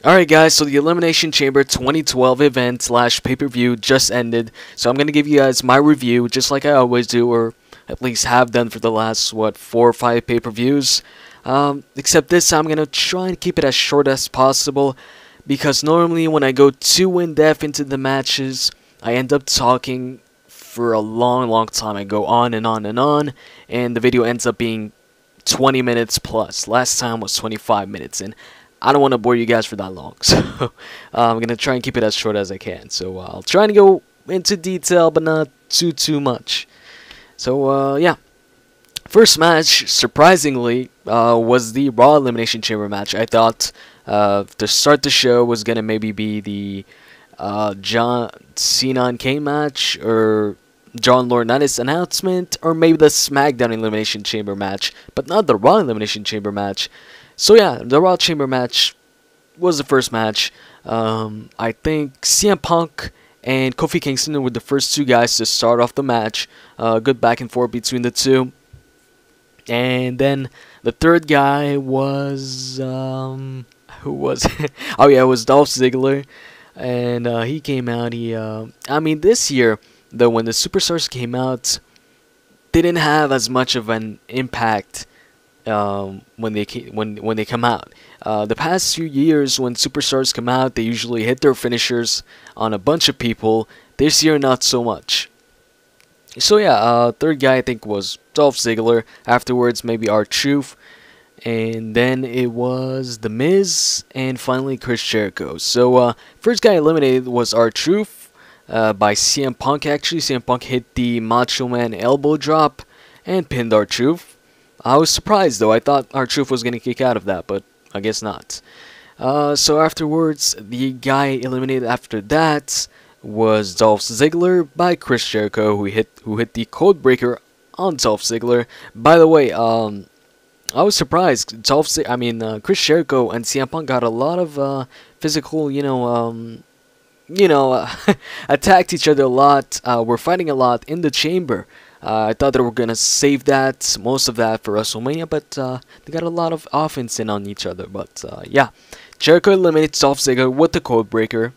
Alright guys, so the Elimination Chamber 2012 event slash pay-per-view just ended. So I'm going to give you guys my review, just like I always do, or at least have done for the last, 4 or 5 pay-per-views. Except this time I'm going to try and keep it as short as possible, because normally when I go too in-depth into the matches, I end up talking for a long time. I go on and on and on, and the video ends up being 20 minutes plus. Last time was 25 minutes, and I don't want to bore you guys for that long, so I'm going to try and keep it as short as I can. So I'll try and go into detail, but not too much. So, yeah. First match, surprisingly, was the Raw Elimination Chamber match. I thought to start the show was going to maybe be the Cena and Kane match, or John Laurinaitis announcement, or maybe the Smackdown Elimination Chamber match, but not the Raw Elimination Chamber match. So yeah, the Raw Chamber match was the first match. I think CM Punk and Kofi Kingston were the first two guys to start off the match. Good back and forth between the two. And then the third guy was who was it? Oh yeah, it was Dolph Ziggler, and he came out. I mean, this year though, when the Superstars came out, they didn't have as much of an impact. When they come out, the past few years when superstars come out, they usually hit their finishers on a bunch of people. This year, not so much. So yeah, third guy I think was Dolph Ziggler. Afterwards, maybe R-Truth, and then it was The Miz, and finally Chris Jericho. So first guy eliminated was R-Truth by CM Punk. Actually, CM Punk hit the Macho Man elbow drop and pinned R-Truth. I was surprised though. I thought R-Truth was going to kick out of that, but I guess not. So afterwards, the guy eliminated after that was Dolph Ziggler by Chris Jericho, who hit the code breaker on Dolph Ziggler. By the way, I was surprised. Chris Jericho and CM Punk got a lot of physical, attacked each other a lot. Were fighting a lot in the chamber. I thought they were going to save most of that for WrestleMania, but they got a lot of offense in on each other. But yeah, Jericho eliminates Dolph Ziggler with the code breaker.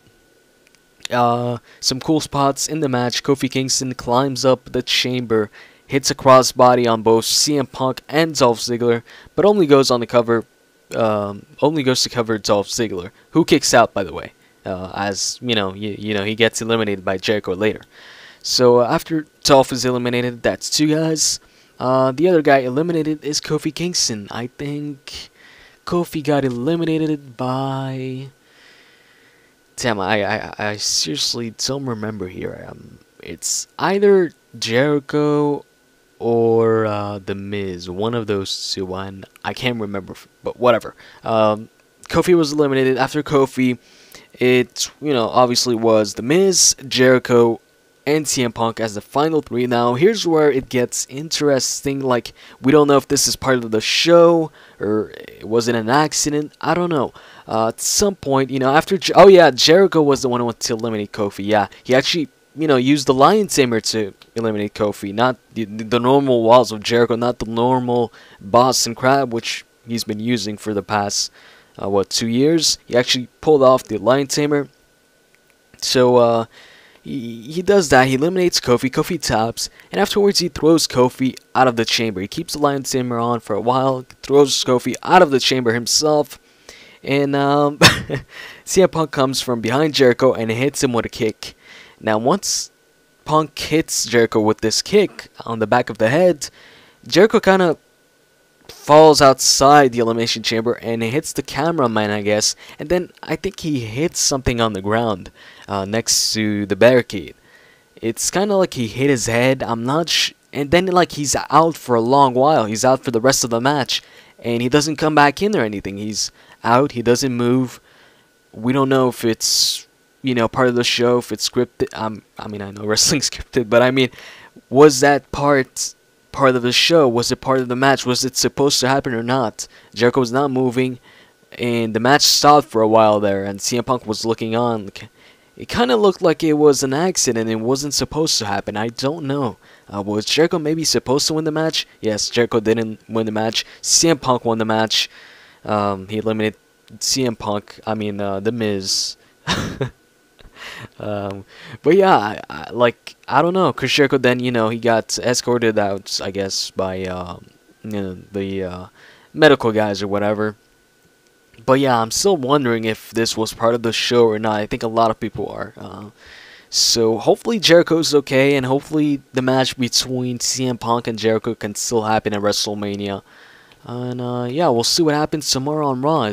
Some cool spots in the match. Kofi Kingston climbs up the chamber, hits a crossbody on both CM Punk and Dolph Ziggler, but only goes to cover Dolph Ziggler, who kicks out, by the way. As he gets eliminated by Jericho later. So after Dolph is eliminated, that's two guys. The other guy eliminated is Kofi Kingston. I think Kofi got eliminated by... Damn, I seriously don't remember here. It's either Jericho or The Miz. One of those two. One, I can't remember, but whatever. Kofi was eliminated. After Kofi, it obviously was The Miz, Jericho, and CM Punk as the final three. Now, here's where it gets interesting. Like, we don't know if this is part of the show or was it an accident. I don't know. At some point, after... Oh, yeah, Jericho was the one who wanted to eliminate Kofi. Yeah, he actually, used the Lion Tamer to eliminate Kofi. Not the normal walls of Jericho, not the normal Boston Crab, which he's been using for the past, 2 years. He actually pulled off the Lion Tamer. So, he does that. He eliminates Kofi. Kofi taps, and afterwards he throws Kofi out of the chamber. He keeps the Lion Tamer on for a while, throws Kofi out of the chamber himself, and CM Punk comes from behind Jericho and hits him with a kick. Now, once Punk hits Jericho with this kick on the back of the head, Jericho kind of falls outside the Elimination Chamber and hits the cameraman, I guess, and then I think he hits something on the ground next to the barricade. It's kind of like he hit his head. I'm not and then he's out for a long while. He's out for the rest of the match, and he doesn't come back in or anything. He's out. He doesn't move. We don't know if it's part of the show, if it's scripted. I know wrestling's scripted, but I mean, was that part of the show? Was it part of the match? Was it supposed to happen or not? Jericho was not moving, and the match stopped for a while there, and CM Punk was looking on. It kind of looked like it was an accident. It wasn't supposed to happen. I don't know. Was Jericho maybe supposed to win the match? Yes, Jericho didn't win the match. CM Punk won the match. He eliminated CM Punk. I mean, The Miz. But yeah, like I don't know. Chris Jericho then he got escorted out, I guess, by the medical guys or whatever. But yeah, I'm still wondering if this was part of the show or not. I think a lot of people are. So hopefully Jericho's okay, and hopefully the match between CM Punk and Jericho can still happen at WrestleMania. And yeah, we'll see what happens tomorrow on Raw.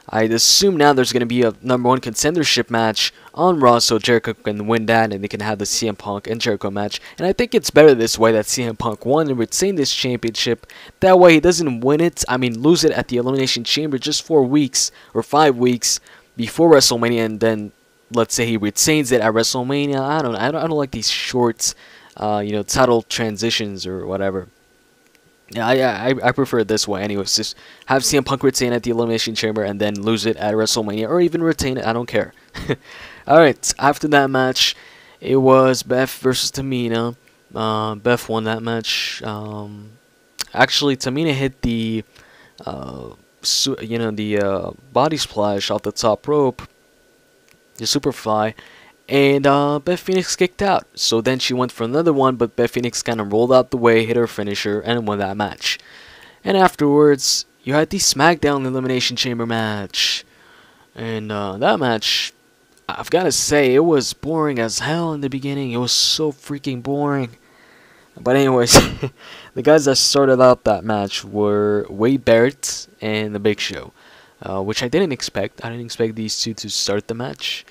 I'd assume now there's going to be a #1 contendership match on Raw, so Jericho can win that, and they can have the CM Punk and Jericho match. And I think it's better this way, that CM Punk won and retained this championship. That way he doesn't win it, lose it at the Elimination Chamber just 4 weeks or 5 weeks before WrestleMania, and then let's say he retains it at WrestleMania. I don't like these short, title transitions or whatever. Yeah, I prefer it this way. Anyways, just have CM Punk retain at the Elimination Chamber and then lose it at WrestleMania, or even retain it. I don't care. Alright, after that match, it was Beth versus Tamina. Beth won that match. Actually, Tamina hit the, body splash off the top rope, the Superfly, and Beth Phoenix kicked out. So then she went for another one, but Beth Phoenix kind of rolled out the way, hit her finisher, and won that match. And afterwards, you had the Smackdown Elimination Chamber match. And that match, I've got to say, it was boring as hell in the beginning. It was so freaking boring. But anyways, the guys that started out that match were Wade Barrett and The Big Show, which I didn't expect. I didn't expect these two to start the match.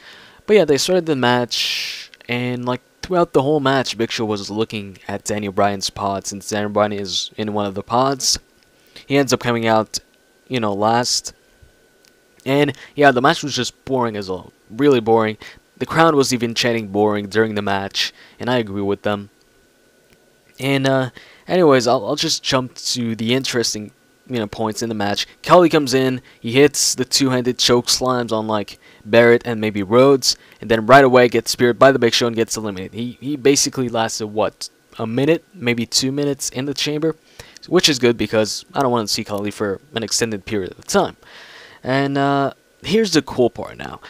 But yeah, they started the match, and like throughout the whole match, Big Show was looking at Daniel Bryan's pod, since Daniel Bryan is in one of the pods. He ends up coming out, last. And yeah, the match was just boring as well. Really boring. The crowd was even chanting boring during the match, and I agree with them. And anyways, I'll just jump to the interesting points in the match. Kelly comes in, he hits the two-handed choke slams on like Barrett and maybe Rhodes, and then right away gets speared by the Big Show and gets eliminated. He basically lasted what, a minute, maybe 2 minutes in the chamber, which is good because I don't want to see Kelly for an extended period of time. And here's the cool part now.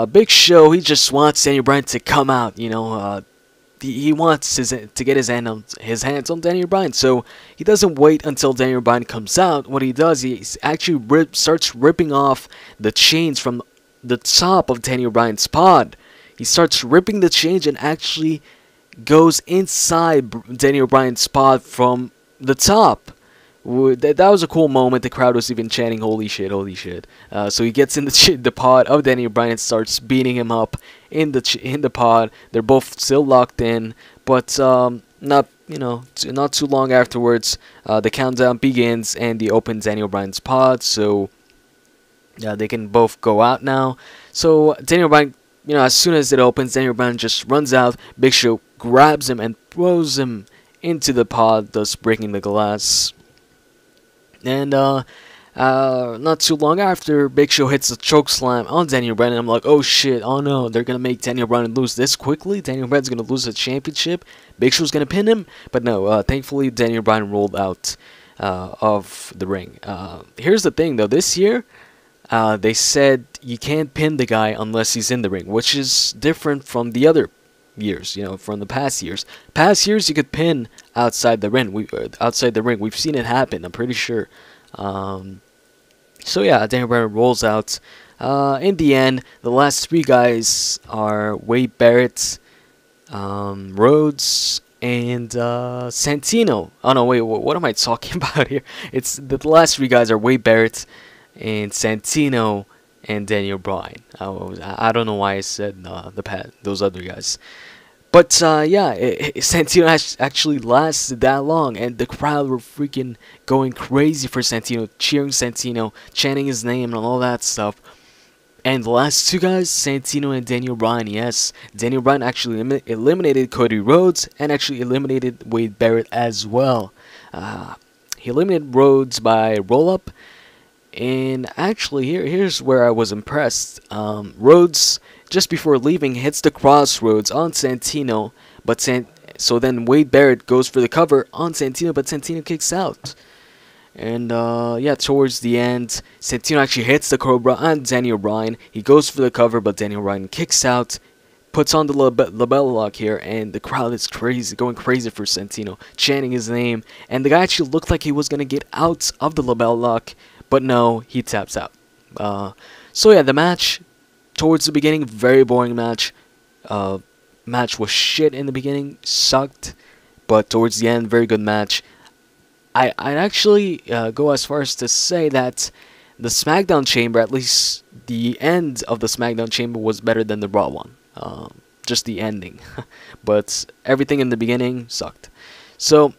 Big Show, he just wants Daniel Bryan to come out, he wants to get his hands on Daniel Bryan, so he doesn't wait until Daniel Bryan comes out. What he does, he actually starts ripping off the chains from the top of Daniel Bryan's pod. He starts ripping the chains and actually goes inside Daniel Bryan's pod from the top. That was a cool moment. The crowd was even chanting, "Holy shit, holy shit!" So he gets in the pod of Daniel Bryan and starts beating him up in the pod. They're both still locked in, but not too long afterwards, the countdown begins and he opens Daniel Bryan's pod. So they can both go out now. So Daniel Bryan, as soon as it opens, Daniel Bryan just runs out. Big Show grabs him and throws him into the pod, thus breaking the glass. And not too long after, Big Show hits a choke slam on Daniel Bryan, and I'm like, oh shit, oh no, they're gonna make Daniel Bryan lose this quickly? Daniel Bryan's gonna lose the championship? Big Show's gonna pin him? But no, thankfully Daniel Bryan rolled out of the ring. Here's the thing though, this year, they said you can't pin the guy unless he's in the ring, which is different from the other years, from the past years. Past years you could pin outside the ring. We've seen it happen, I'm pretty sure. So yeah, Daniel Bryan rolls out. In the end, the last three guys are Wade Barrett, Rhodes, and Santino. Oh no, wait, what am I talking about here? It's the last three guys are Wade Barrett and Santino and Daniel Bryan. I don't know why I said those other guys. But yeah, Santino actually lasted that long, and the crowd were freaking going crazy for Santino, cheering Santino, chanting his name and all that stuff. And the last two guys, Santino and Daniel Bryan, yes. Daniel Bryan actually eliminated Cody Rhodes and actually eliminated Wade Barrett as well. He eliminated Rhodes by roll-up. And actually, here's where I was impressed. Rhodes, just before leaving, hits the crossroads on Santino, so then Wade Barrett goes for the cover on Santino, but Santino kicks out. And yeah, towards the end, Santino actually hits the Cobra on Daniel Bryan. He goes for the cover, but Daniel Bryan kicks out, puts on the labella lock here, and the crowd is crazy, going crazy for Santino, chanting his name. And the guy actually looked like he was gonna get out of the labella lock, but no, he taps out. So yeah, the match towards the beginning, very boring match. Match was shit in the beginning, sucked, but towards the end, very good match. I'd actually go as far as to say that the Smackdown Chamber, at least the end of the Smackdown Chamber, was better than the Raw one. Just the ending. But everything in the beginning sucked. So,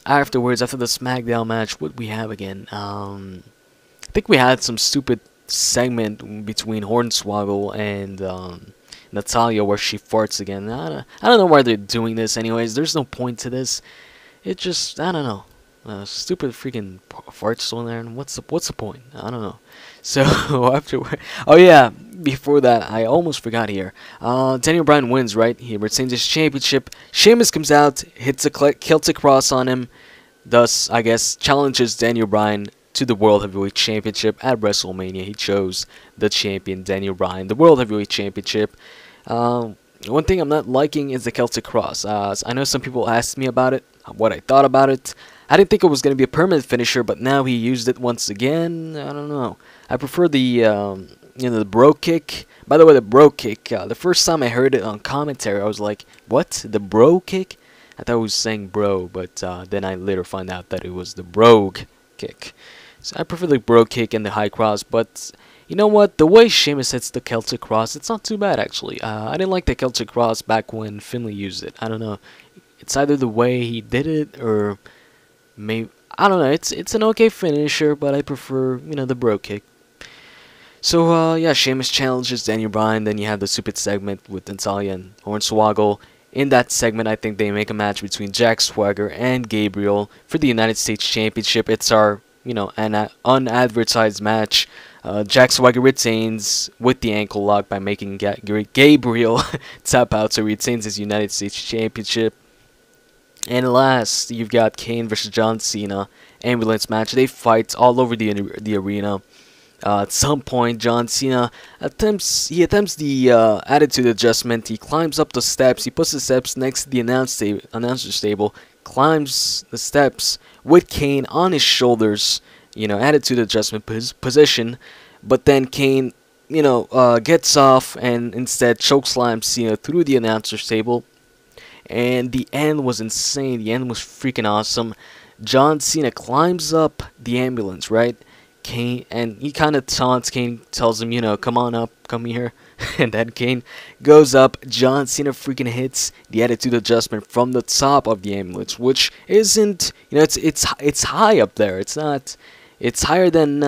afterwards, after the Smackdown match, what we have again? I think we had some stupid segment between Hornswoggle and Natalya where she farts again. I don't know why they're doing this anyways. There's no point to this. It just, I don't know. Stupid freaking farts on there, and what's the point? I don't know. So afterward, oh yeah, before that, I almost forgot here. Daniel Bryan wins, right? He retains his championship. Sheamus comes out, hits a Celtic Cross on him, thus I guess challenges Daniel Bryan to the World Heavyweight Championship at WrestleMania. He chose the champion Daniel Bryan, the World Heavyweight Championship. One thing I'm not liking is the Celtic Cross. I know some people asked me about it, what I thought about it. I didn't think it was going to be a permanent finisher, but now he used it once again. I don't know. I prefer the the bro kick. By the way, the bro kick. The first time I heard it on commentary, I was like, "What? The bro kick?" I thought it was saying bro, but then I later find out that it was the brogue kick. So I prefer the bro kick and the high cross, but you know what? The way Sheamus hits the Celtic Cross, it's not too bad actually. I didn't like the Celtic Cross back when Finlay used it. I don't know. It's either the way he did it or maybe, I don't know. It's an okay finisher, but I prefer, the bro kick. So yeah, Sheamus challenges Daniel Bryan. Then you have the stupid segment with Natalya and Hornswoggle. In that segment, I think they make a match between Jack Swagger and Gabriel for the United States Championship. It's our, an unadvertised match. Jack Swagger retains with the ankle lock by making Gabriel tap out, so he retains his United States Championship. And last, you've got Kane versus John Cena, ambulance match. They fight all over the arena. At some point, John Cena attempts the attitude adjustment. He climbs up the steps. He puts the steps next to the announcer's table. Climbs the steps with Kane on his shoulders. Attitude adjustment position. But then Kane, gets off and instead chokeslams Cena through the announcer's table. And the end was insane. The end was freaking awesome. John Cena climbs up the ambulance, right? Kane, and he kind of taunts Kane, tells him, come on up, come here. And then Kane goes up. John Cena freaking hits the attitude adjustment from the top of the ambulance, which isn't, it's high up there. It's not, it's higher than,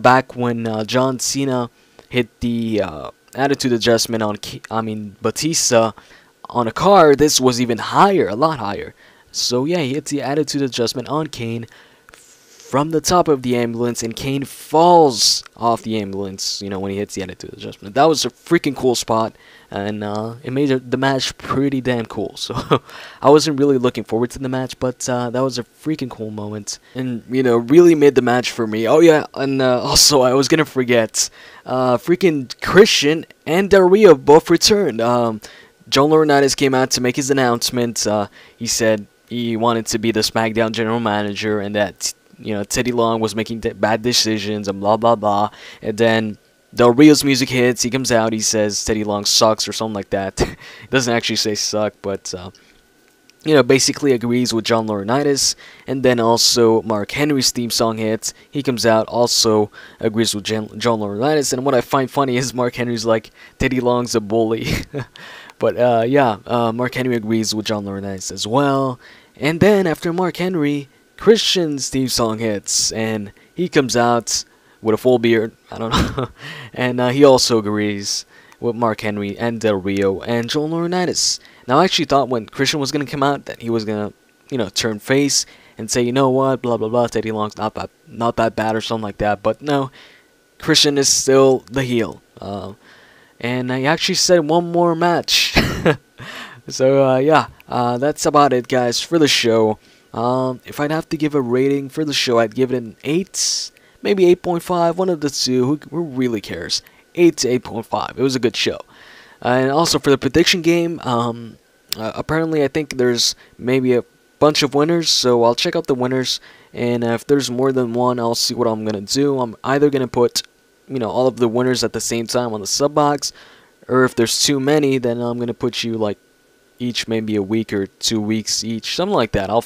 back when John Cena hit the attitude adjustment on, Batista on a car. This was even higher, a lot higher. So yeah, he hits the attitude adjustment on Kane from the top of the ambulance, and Kane falls off the ambulance, when he hits the attitude adjustment. That was a freaking cool spot, and it made the match pretty damn cool. So I wasn't really looking forward to the match, but that was a freaking cool moment, and really made the match for me. Oh yeah, and also I was gonna forget, freaking Christian and Del Rio both returned. John Laurinaitis came out to make his announcement. He said he wanted to be the SmackDown general manager, and that Teddy Long was making bad decisions and blah blah blah. And then Del Rio's music hits. He comes out. He says Teddy Long sucks or something like that. He doesn't actually say suck, but basically agrees with John Laurinaitis. And then also Mark Henry's theme song hits. He comes out, also agrees with John Laurinaitis. And what I find funny is Mark Henry's like, Teddy Long's a bully. But yeah, Mark Henry agrees with John Laurinaitis as well. And then after Mark Henry, Christian's theme song hits, and he comes out with a full beard, I don't know, and he also agrees with Mark Henry and Del Rio and John Laurinaitis. Now I actually thought when Christian was going to come out that he was going to, turn face and say, you know what, blah blah blah, Teddy Long's not that bad or something like that, but no, Christian is still the heel. And I actually said one more match. So yeah, that's about it guys for the show. If I'd have to give a rating for the show, I'd give it an 8, maybe 8.5, one of the two. Who really cares? 8 to 8.5. It was a good show. And also for the prediction game, apparently I think there's maybe a bunch of winners, so I'll check out the winners, and if there's more than one, I'll see what I'm gonna do. I'm either gonna put, all of the winners at the same time on the sub box, or if there's too many, then I'm gonna put you like each maybe a week or 2 weeks each, something like that. I'll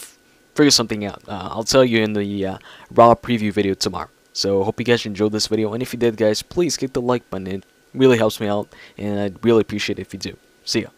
figure something out. I'll tell you in the Raw preview video tomorrow. So hope you guys enjoyed this video, and if you did, guys, please hit the like button. It really helps me out, and I'd really appreciate it if you do. See ya.